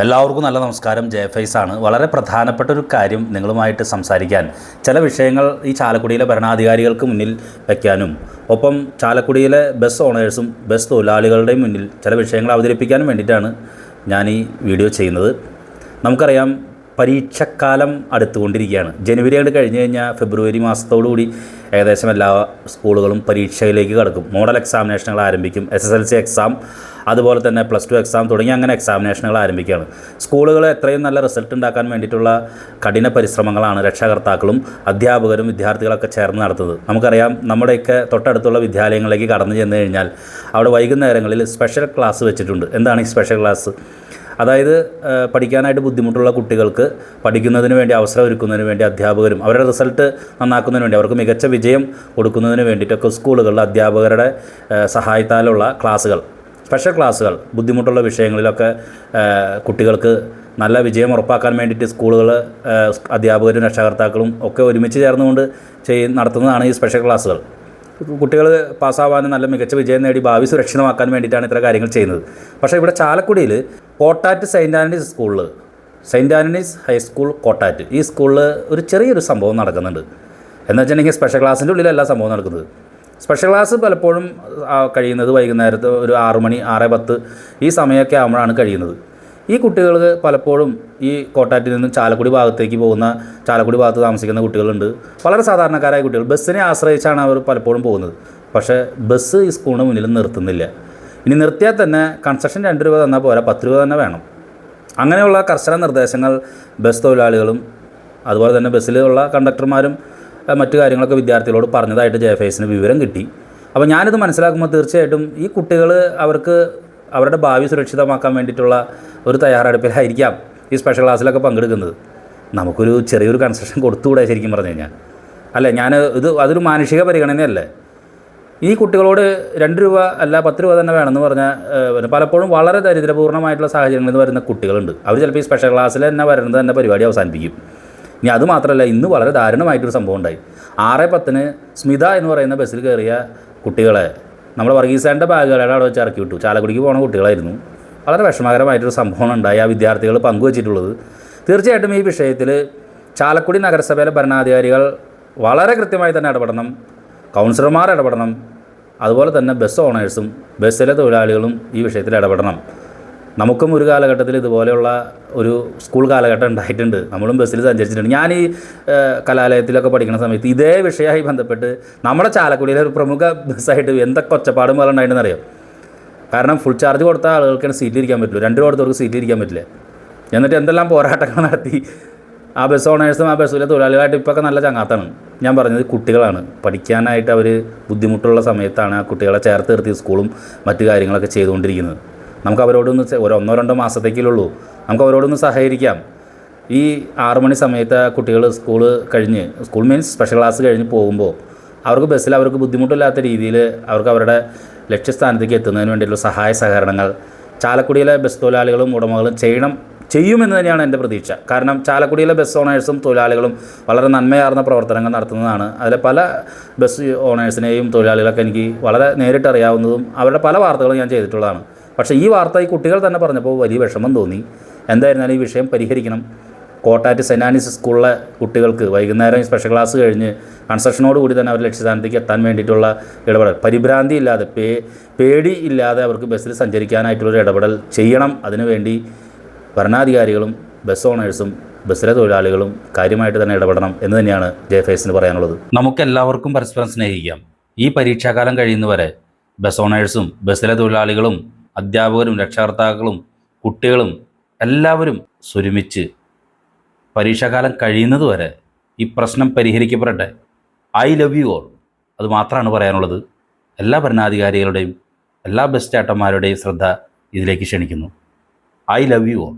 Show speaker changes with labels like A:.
A: എല്ലാവർക്കും നല്ല നമസ്കാരം. ജയഫൈസ് ആണ്. വളരെ പ്രധാനപ്പെട്ട ഒരു കാര്യം നിങ്ങളുമായിട്ട് സംസാരിക്കാൻ, ചില വിഷയങ്ങൾ ഈ ചാലക്കുടിയിലെ ഭരണാധികാരികൾക്ക് മുന്നിൽ വയ്ക്കാനും ഒപ്പം ചാലക്കുടിയിലെ ബസ് ഓണേഴ്സും ബസ് തൊഴിലാളികളുടെയും മുന്നിൽ ചില വിഷയങ്ങൾ അവതരിപ്പിക്കാനും വേണ്ടിയിട്ടാണ് ഞാൻ ഈ വീഡിയോ ചെയ്യുന്നത്. നമുക്കറിയാം, പരീക്ഷക്കാലം അടുത്തുകൊണ്ടിരിക്കുകയാണ്. ജനുവരി അങ്ങോട്ട് കഴിഞ്ഞ് കഴിഞ്ഞാൽ ഫെബ്രുവരി മാസത്തോടുകൂടി ഏകദേശം എല്ലാ സ്കൂളുകളും പരീക്ഷയിലേക്ക് കടക്കും. മോഡൽ എക്സാമിനേഷനുകൾ ആരംഭിക്കും. SSLC എക്സാം, അതുപോലെ തന്നെ +2 എക്സാം തുടങ്ങി അങ്ങനെ എക്സാമിനേഷനുകൾ ആരംഭിക്കുകയാണ്. സ്കൂളുകൾ എത്രയും നല്ല റിസൾട്ട് ഉണ്ടാക്കാൻ വേണ്ടിയിട്ടുള്ള കഠിന പരിശ്രമങ്ങളാണ് രക്ഷകർത്താക്കളും അധ്യാപകരും വിദ്യാർത്ഥികളൊക്കെ ചേർന്ന് നടത്തുന്നത്. നമുക്കറിയാം, നമ്മുടെയൊക്കെ തൊട്ടടുത്തുള്ള വിദ്യാലയങ്ങളിലേക്ക് കടന്നു ചെന്ന് കഴിഞ്ഞാൽ അവിടെ വൈകുന്നേരങ്ങളിൽ സ്പെഷ്യൽ ക്ലാസ് വെച്ചിട്ടുണ്ട്. എന്താണ് ഈ സ്പെഷ്യൽ ക്ലാസ്? അതായത് പഠിക്കാനായിട്ട് ബുദ്ധിമുട്ടുള്ള കുട്ടികൾക്ക് പഠിക്കുന്നതിന് വേണ്ടി അവസരം ഒരുക്കുന്നതിന് വേണ്ടി അധ്യാപകരും അവരുടെ റിസൾട്ട് നന്നാക്കുന്നതിന് വേണ്ടി അവർക്ക് മികച്ച വിജയം കൊടുക്കുന്നതിന് വേണ്ടിയിട്ടൊക്കെ സ്കൂളുകളിൽ അധ്യാപകരുടെ സഹായത്താലുള്ള ക്ലാസ്സുകൾ, സ്പെഷ്യൽ ക്ലാസ്സുകൾ, ബുദ്ധിമുട്ടുള്ള വിഷയങ്ങളിലൊക്കെ കുട്ടികൾക്ക് നല്ല വിജയം ഉറപ്പാക്കാൻ വേണ്ടിയിട്ട് സ്കൂളുകൾ അധ്യാപകരും രക്ഷകർത്താക്കളും ഒക്കെ ഒരുമിച്ച് ചേർന്നുകൊണ്ട് നടത്തുന്നതാണ് ഈ സ്പെഷ്യൽ ക്ലാസ്സുകൾ. കുട്ടികൾ പാസ്സാവാനും നല്ല മികച്ച വിജയം നേടി ഭാവി സുരക്ഷിതമാക്കാൻ വേണ്ടിയിട്ടാണ് ഇത്ര കാര്യങ്ങൾ ചെയ്യുന്നത്. പക്ഷേ ഇവിടെ ചാലക്കുടിയിൽ കോട്ടാറ്റ് സെയിൻറ്റ് ആൻ്റണീസ് സ്കൂളിൽ, സെയിൻറ്റ് ആൻ്റണീസ് ഹൈസ്കൂൾ കോട്ടാറ്റ്, ഈ സ്കൂളിൽ ഒരു ചെറിയൊരു സംഭവം നടക്കുന്നുണ്ട്. എന്ന് വെച്ചിട്ടുണ്ടെങ്കിൽ സ്പെഷ്യൽ ക്ലാസ്സിൻ്റെ ഉള്ളിലല്ല സംഭവം നടക്കുന്നത്. സ്പെഷ്യൽ ക്ലാസ് പലപ്പോഴും കഴിയുന്നത് വൈകുന്നേരത്ത് ഒരു 6 മണി 6:10 ഈ സമയമൊക്കെ ആകുമ്പോഴാണ് കഴിയുന്നത്. ഈ കുട്ടികൾക്ക് പലപ്പോഴും ഈ കോട്ടാറ്റിൽ നിന്നും ചാലക്കുടി ഭാഗത്തേക്ക് പോകുന്ന, ചാലക്കുടി ഭാഗത്ത് താമസിക്കുന്ന കുട്ടികളുണ്ട്. വളരെ സാധാരണക്കാരായ കുട്ടികൾ ബസ്സിനെ ആശ്രയിച്ചാണ് അവർ പലപ്പോഴും പോകുന്നത്. പക്ഷേ ബസ് ഈ സ്കൂളിന് മുന്നിൽ നിർത്തുന്നില്ല. ഇനി നിർത്തിയാൽ തന്നെ കൺസെഷൻ 2 രൂപ തന്നാൽ പോരാ, 10 രൂപ തന്നെ വേണം. അങ്ങനെയുള്ള കർശന നിർദ്ദേശങ്ങൾ ബസ് തൊഴിലാളികളും അതുപോലെ തന്നെ ബസ്സിലുള്ള കണ്ടക്ടർമാരും മറ്റു കാര്യങ്ങളൊക്കെ വിദ്യാർത്ഥികളോട് പറഞ്ഞതായിട്ട് ജയഫൈസിന് വിവരം കിട്ടി. അപ്പോൾ ഞാനിത് മനസ്സിലാക്കുമ്പോൾ തീർച്ചയായിട്ടും ഈ കുട്ടികൾ അവർക്ക് അവരുടെ ഭാവി സുരക്ഷിതമാക്കാൻ വേണ്ടിയിട്ടുള്ള ഒരു തയ്യാറെടുപ്പിലായിരിക്കാം ഈ സ്പെഷ്യൽ ക്ലാസ്സിലൊക്കെ പങ്കെടുക്കുന്നത്. നമുക്കൊരു ചെറിയൊരു കൺസെഷൻ കൊടുത്തുകൂടെ ശരിക്കും പറഞ്ഞു കഴിഞ്ഞാൽ? അല്ലേ, അതൊരു മാനുഷിക പരിഗണനയല്ലേ? ഈ കുട്ടികളോട് 2 രൂപ അല്ല 10 രൂപ തന്നെ വേണമെന്ന് പറഞ്ഞാൽ പലപ്പോഴും വളരെ ദരിദ്രപൂർണ്ണമായിട്ടുള്ള സാഹചര്യങ്ങളിൽ നിന്ന് വരുന്ന കുട്ടികളുണ്ട്. അവർ ചിലപ്പോൾ ഈ സ്പെഷ്യൽ ക്ലാസ്സിൽ തന്നെ വരുന്നത് തന്നെ പരിപാടി അവസാനിപ്പിക്കും. ഇനി അതുമാത്രമല്ല, ഇന്ന് വളരെ ദാരുണമായിട്ടൊരു സംഭവം ഉണ്ടായി. 6:10 സ്മിത എന്ന് പറയുന്ന ബസ്സിൽ കയറിയ കുട്ടികളെ നമ്മുടെ വർഗീസാൻ്റെ ബാഗുകളെ അവിടെ വെച്ച് ഇറക്കി വിട്ടു. ചാലക്കുടിക്ക് പോകുന്ന കുട്ടികളായിരുന്നു. വളരെ വിഷമകരമായിട്ടൊരു സംഭവം ഉണ്ടായി. ആ വിദ്യാർത്ഥികൾ പങ്കുവച്ചിട്ടുള്ളത്. തീർച്ചയായിട്ടും ഈ വിഷയത്തിൽ ചാലക്കുടി നഗരസഭയിലെ ഭരണാധികാരികൾ വളരെ കൃത്യമായി തന്നെ ഇടപെടണം. കൗൺസിലർമാർ ഇടപെടണം. അതുപോലെ തന്നെ ബസ് ഓണേഴ്സും ബസ്സിലെ തൊഴിലാളികളും ഈ വിഷയത്തിൽ ഇടപെടണം. നമുക്കും ഒരു കാലഘട്ടത്തിൽ ഇതുപോലെയുള്ള ഒരു സ്കൂൾ കാലഘട്ടം ഉണ്ടായിട്ടുണ്ട്. നമ്മളും ബസ്സിൽ സഞ്ചരിച്ചിട്ടുണ്ട്. ഞാൻ ഈ കലാലയത്തിലൊക്കെ പഠിക്കുന്ന സമയത്ത് ഇതേ വിഷയമായി ബന്ധപ്പെട്ട് നമ്മുടെ ചാലക്കുടിയിലെ ഒരു പ്രമുഖ ബസ്സായിട്ട് എന്തൊക്കെ ഒച്ചപ്പാടും പോലെ ഉണ്ടായിട്ടുണ്ടെന്ന് അറിയാം. കാരണം ഫുൾ ചാർജ് കൊടുത്ത ആളുകൾക്കാണ് സീറ്റിലിരിക്കാൻ പറ്റുള്ളൂ, 2 രൂപ കൊടുത്തവർക്ക് സീറ്റിലിരിക്കാൻ പറ്റില്ല. എന്നിട്ട് എന്തെല്ലാം പോരാട്ടങ്ങൾ നടത്തി ആ ബസ് ഓണേഴ്സും ആ ബസ്സിലെ തൊഴിലാളികളായിട്ട് ഇപ്പോഴൊക്കെ നല്ല ചങ്ങാത്താണ്. ഞാൻ പറഞ്ഞത് കുട്ടികളാണ്. പഠിക്കാനായിട്ട് അവർ ബുദ്ധിമുട്ടുള്ള സമയത്താണ് ആ കുട്ടികളെ ചേർത്ത് നിർത്തി സ്കൂളും മറ്റു കാര്യങ്ങളൊക്കെ ചെയ്തുകൊണ്ടിരിക്കുന്നത്. നമുക്ക് അവരോടൊന്ന് 1-2 മാസത്തേക്കുള്ളൂ, നമുക്ക് അവരോടൊന്ന് സഹകരിക്കാം. ഈ 6 മണി സമയത്ത് കുട്ടികൾ സ്കൂൾ മീൻസ് സ്പെഷ്യൽ ക്ലാസ് കഴിഞ്ഞ് പോകുമ്പോൾ അവർക്ക് ബസ്സിൽ അവർക്ക് ബുദ്ധിമുട്ടില്ലാത്ത രീതിയിൽ അവർക്ക് അവരുടെ ലക്ഷ്യസ്ഥാനത്തേക്ക് എത്തുന്നതിന് വേണ്ടിയിട്ടുള്ള സഹായ സഹകരണങ്ങൾ ചാലക്കുടിയിലെ ബസ് തൊഴിലാളികളും ഉടമകളും ചെയ്യുമെന്ന് തന്നെയാണ് എൻ്റെ പ്രതീക്ഷ. കാരണം ചാലക്കുടിയിലെ ബസ് ഓണേഴ്സും തൊഴിലാളികളും വളരെ നന്മയാർന്ന പ്രവർത്തനങ്ങൾ നടത്തുന്നതാണ്. അതിലെ പല ബസ് ഓണേഴ്സിനെയും തൊഴിലാളികളൊക്കെ എനിക്ക് വളരെ നേരിട്ടറിയാവുന്നതും അവരുടെ പല വാർത്തകളും ഞാൻ ചെയ്തിട്ടുള്ളതാണ്. പക്ഷേ ഈ വാർത്ത ഈ കുട്ടികൾ തന്നെ പറഞ്ഞപ്പോൾ വലിയ വിഷമം തോന്നി. എന്തായിരുന്നാലും ഈ വിഷയം പരിഹരിക്കണം. കോട്ടാറ്റ് സെയിൻറ്റ് ആൻ്റണീസ് സ്കൂളിലെ കുട്ടികൾക്ക് വൈകുന്നേരം സ്പെഷ്യൽ ക്ലാസ് കഴിഞ്ഞ് കൺസെഷനോട് കൂടി തന്നെ അവർ ലക്ഷ്യസ്ഥാനത്തേക്ക് എത്താൻ വേണ്ടിയിട്ടുള്ള ഇടപെടൽ, പരിഭ്രാന്തി ഇല്ലാതെ, പേടി ഇല്ലാതെ അവർക്ക് ബസ്സിൽ സഞ്ചരിക്കാനായിട്ടുള്ളൊരു ഇടപെടൽ ചെയ്യണം. അതിനുവേണ്ടി ഭരണാധികാരികളും ബസ് ഓണേഴ്സും ബസ്സിലെ തൊഴിലാളികളും കാര്യമായിട്ട് തന്നെ ഇടപെടണം എന്ന് തന്നെയാണ് ജയഫൈസിന് പറയാനുള്ളത്. നമുക്കെല്ലാവർക്കും പരസ്പരം സ്നേഹിക്കാം. ഈ പരീക്ഷാകാലം കഴിയുന്നവരെ ബസ് ഓണേഴ്സും ബസ്സിലെ തൊഴിലാളികളും അധ്യാപകരും രക്ഷകർത്താക്കളും കുട്ടികളും എല്ലാവരും ഒരുമിച്ച് പരീക്ഷാകാലം കഴിയുന്നതുവരെ ഈ പ്രശ്നം പരിഹരിക്കപ്പെടട്ടെ. I love you all. അത് മാത്രമാണ് പറയാനുള്ളത്. എല്ലാ ഭരണാധികാരികളുടെയും എല്ലാ ബസ് ചേട്ടന്മാരുടെയും ശ്രദ്ധ ഇതിലേക്ക് ക്ഷണിക്കുന്നു. I love you all.